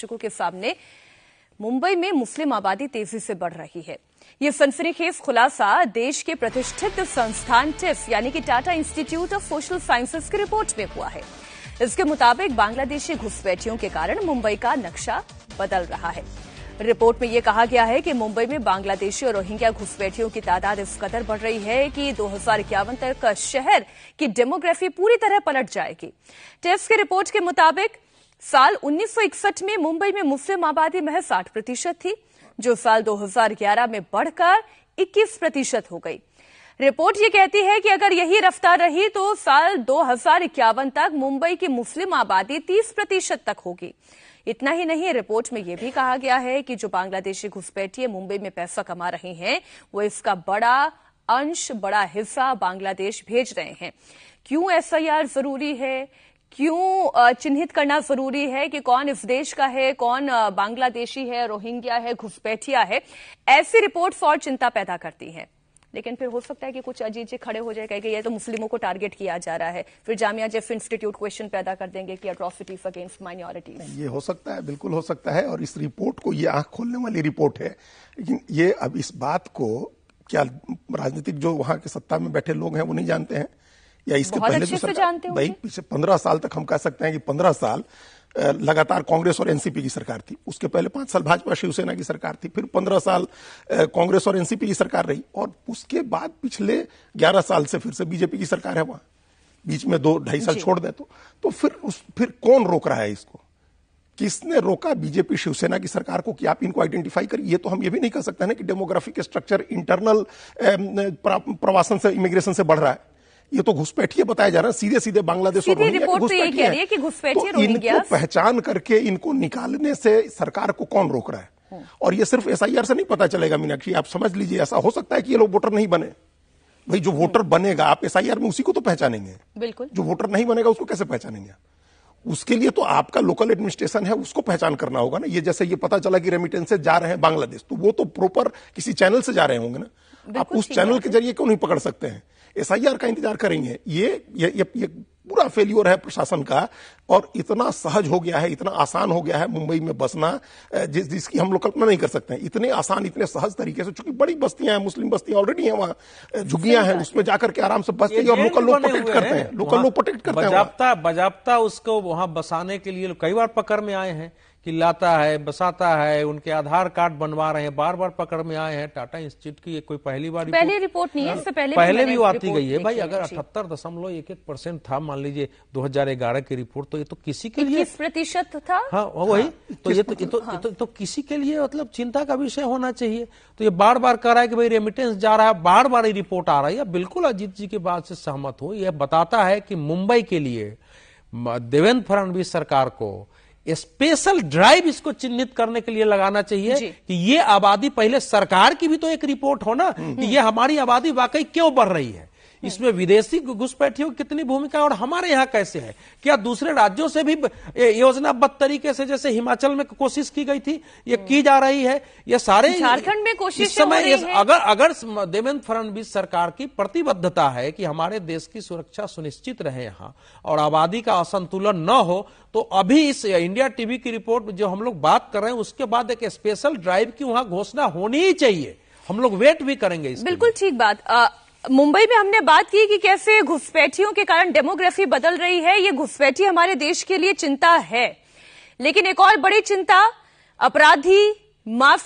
दर्शकों के सामने मुंबई में मुस्लिम आबादी तेजी से बढ़ रही है। ये सनसनीखेज खुलासा देश के प्रतिष्ठित संस्थान टिफ यानी कि Tata institute of social sciences की रिपोर्ट में हुआ है। इसके मुताबिक बांग्लादेशी घुसपैठियों के कारण मुंबई का नक्शा बदल रहा है। रिपोर्ट में यह कहा गया है कि मुंबई में बांग्लादेशी और रोहिंग्या घुसपैठियों की तादाद इस कदर बढ़ रही है कि 2051 तक शहर की डेमोग्राफी पूरी तरह पलट जाएगी। टिफ की रिपोर्ट के मुताबिक साल 1961 में मुंबई में मुस्लिम आबादी महज 60% थी, जो साल 2011 में बढ़कर 21% हो गई। रिपोर्ट ये कहती है कि अगर यही रफ्तार रही तो साल 2051 तक मुंबई की मुस्लिम आबादी 30% तक होगी। इतना ही नहीं, रिपोर्ट में यह भी कहा गया है कि जो बांग्लादेशी घुसपैठिए मुंबई में पैसा कमा रहे हैं, वो इसका बड़ा अंश, बड़ा हिस्सा बांग्लादेश भेज रहे हैं। क्यों एसआईआर जरूरी है, क्यों चिन्हित करना जरूरी है कि कौन इस देश का है, कौन बांग्लादेशी है, रोहिंग्या है, घुसपैठिया है, ऐसी रिपोर्ट्स और चिंता पैदा करती हैं। लेकिन फिर हो सकता है कि कुछ अजीज खड़े हो जाए कि ये तो मुस्लिमों को टारगेट किया जा रहा है, फिर जामिया जेफ इंस्टीट्यूट क्वेश्चन पैदा कर देंगे कि अट्रॉसिटीज अगेंस्ट माइनॉरिटीज। ये हो सकता है, बिल्कुल हो सकता है, और इस रिपोर्ट को, ये आंख खोलने वाली रिपोर्ट है। लेकिन ये अब इस बात को क्या राजनीतिक जो वहां के सत्ता में बैठे लोग हैं वो नहीं जानते हैं, या इसके पहले जो सरकार, भाई पिछले 15 साल तक हम कह सकते हैं कि 15 साल लगातार कांग्रेस और एनसीपी की सरकार थी। उसके पहले 5 साल भाजपा शिवसेना की सरकार थी, फिर 15 साल कांग्रेस और एनसीपी की सरकार रही, और उसके बाद पिछले 11 साल से फिर से बीजेपी की सरकार है। वहां बीच में 2-2.5 साल छोड़ दें तो फिर कौन रोक रहा है इसको? किसने रोका बीजेपी शिवसेना की सरकार को कि आप इनको आइडेंटिफाई करिए? ये तो हम ये भी नहीं कह सकते ना कि डेमोग्राफिक स्ट्रक्चर इंटरनल प्रवासन से, इमिग्रेशन से बढ़ रहा है। ये तो घुसपैठिए बताया जा रहा है, सीधे सीधे बांग्लादेश और रोहिंग्या के घुसपैठिए हैं। तो इनको पहचान करके इनको निकालने से सरकार को कौन रोक रहा है? और ये सिर्फ एसआईआर से नहीं पता चलेगा मीनाक्षी, आप समझ लीजिए, ऐसा हो सकता है कि ये लोग वोटर नहीं बने। भाई जो वोटर बनेगा, आप एसआईआर में उसी को तो पहचानेंगे, बिल्कुल। जो वोटर नहीं बनेगा उसको कैसे पहचानेंगे? उसके लिए तो आपका लोकल एडमिनिस्ट्रेशन है, उसको पहचान करना होगा ना। ये जैसे ये पता चला कि रेमिटेंसेस जा रहे हैं बांग्लादेश, तो वो तो प्रॉपर किसी चैनल से जा रहे होंगे ना। आप उस चैनल के जरिए क्यों नहीं पकड़ सकते हैं? एसआईआर का इंतजार करेंगे। ये पूरा फेल्योर है प्रशासन का, और इतना सहज हो गया है, इतना आसान हो गया है मुंबई में बसना, जिसकी हम लोग कल्पना नहीं कर सकते हैं। इतने आसान, इतने सहज तरीके से, चूंकि बड़ी बस्तियां हैं, मुस्लिम बस्तियां ऑलरेडी हैं वहां, झुग्गियां हैं, उसमें जाकर के आराम से बसते हैं और लोकल लोग प्रोटेक्ट करते हैं। लोकल लोग प्रोटेक्ट करते हैं, बजाबता उसको वहां बसाने के लिए कई बार पकड़ में आए हैं कि लाता है, बसाता है, उनके आधार कार्ड बनवा रहे हैं, बार बार पकड़ में आए हैं। टाटा इंस्टीट्यूट की कोई पहली रिपोर्ट नहीं है, इससे पहले भी आती गई है। भाई अगर 78.11% था, मान लीजिए 2011 की रिपोर्ट, तो ये तो किसी के लिए 20% था। हाँ वही तो ये तो किसी के लिए मतलब चिंता का विषय होना चाहिए। तो ये बार बार कह रहा है कि भाई रेमिटेंस जा रहा है, बार बार रिपोर्ट आ रही है। बिल्कुल अजीत जी की बात से सहमत हूं। यह बताता है कि मुंबई के लिए देवेंद्र फडणवीस सरकार को स्पेशल ड्राइव इसको चिन्हित करने के लिए लगाना चाहिए कि ये आबादी, पहले सरकार की भी तो एक रिपोर्ट हो ना कि ये हमारी आबादी वाकई क्यों बढ़ रही है, इसमें विदेशी घुसपैठियों की कितनी भूमिका है और हमारे यहाँ कैसे है। क्या दूसरे राज्यों से भी योजनाबद्ध तरीके से, जैसे हिमाचल में कोशिश की गई थी, ये की जा रही है? ये सारे झारखंड में कोशिश इस समय अगर देवेंद्र फडणवीस सरकार की प्रतिबद्धता है कि हमारे देश की सुरक्षा सुनिश्चित रहे यहाँ और आबादी का असंतुलन न हो, तो अभी इस इंडिया टीवी की रिपोर्ट जो हम लोग बात कर रहे हैं, उसके बाद एक स्पेशल ड्राइव की वहां घोषणा होनी ही चाहिए। हम लोग वेट भी करेंगे। बिल्कुल ठीक बात। मुंबई में हमने बात की कि कैसे घुसपैठियों के कारण डेमोग्राफी बदल रही है। ये घुसपैठी हमारे देश के लिए चिंता है, लेकिन एक और बड़ी चिंता अपराधी, माफिया